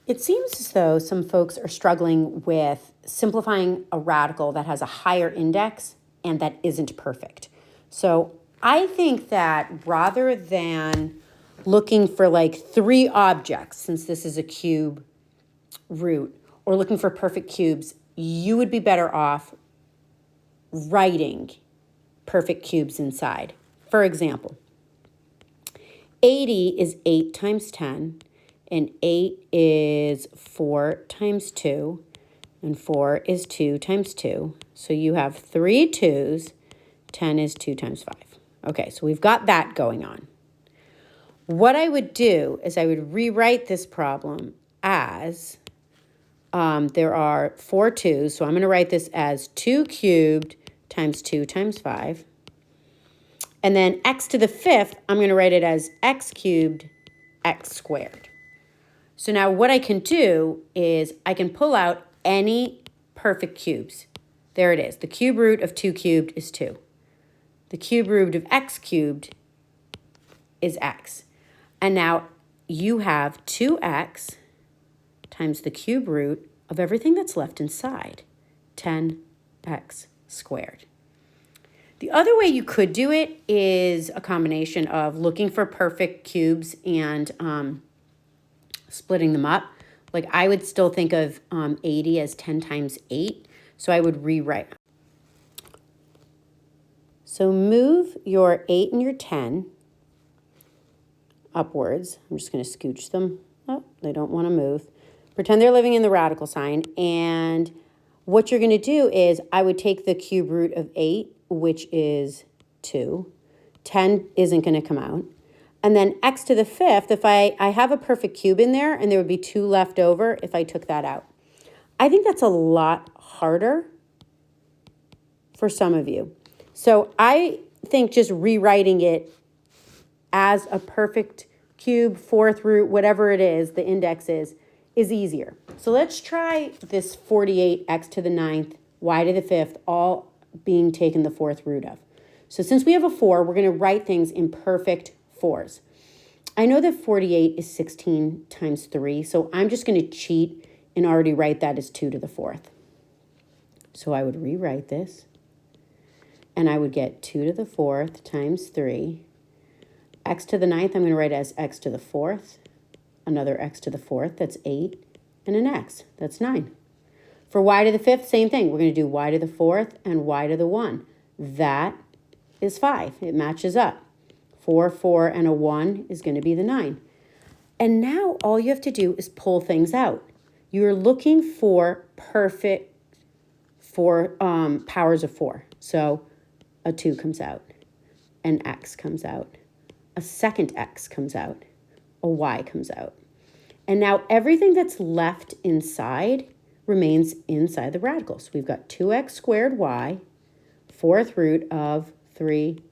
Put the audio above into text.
It seems as though some folks are struggling with simplifying a radical that has a higher index and that isn't perfect. So I think that rather than looking for like 3 objects, since this is a cube root, or looking for perfect cubes, you would be better off writing perfect cubes inside. For example, 80 is 8 times 10, and 8 is 4 times 2, and 4 is 2 times 2. So you have 3 2s, 10 is 2 times 5. Okay, so we've got that going on. What I would do is I would rewrite this problem as there are 4 2s, so I'm going to write this as 2 cubed times 2 times 5. And then x to the 5th, I'm going to write it as x cubed, x squared. So now what I can do is I can pull out any perfect cubes. There it is. The cube root of 2 cubed is 2. The cube root of x cubed is x. And now you have 2x times the cube root of everything that's left inside, 10x squared. The other way you could do it is a combination of looking for perfect cubes and splitting them up. Like I would still think of 80 as 10 times 8, so I would rewrite. So move your 8 and your 10 upwards. I'm just going to scooch them. Oh, they don't want to move. Pretend they're living in the radical sign, and what you're going to do is I would take the cube root of 8, which is 2. 10 isn't going to come out. And then x to the 5th, if I have a perfect cube in there, and there would be 2 left over if I took that out. I think that's a lot harder for some of you. So I think just rewriting it as a perfect cube, 4th root, whatever it is, the index is easier. So let's try this 48, x to the 9th, y to the 5th, all being taken the 4th root of. So since we have a 4, we're going to write things in perfect 4s. I know that 48 is 16 times 3, so I'm just going to cheat and already write that as 2 to the 4th. So I would rewrite this, and I would get 2 to the 4th times 3. X to the 9th, I'm going to write as x to the 4th. Another x to the 4th, that's 8, and an x, that's 9. For y to the 5th, same thing. We're going to do y to the 4th and y to the 1. That is 5. It matches up. 4, 4, and a 1 is going to be the 9. And now all you have to do is pull things out. You're looking for perfect powers of 4. So a 2 comes out, an x comes out, a second x comes out, a y comes out. And now everything that's left inside remains inside the radical. So we've got 2x squared y, 4th root of 3xy.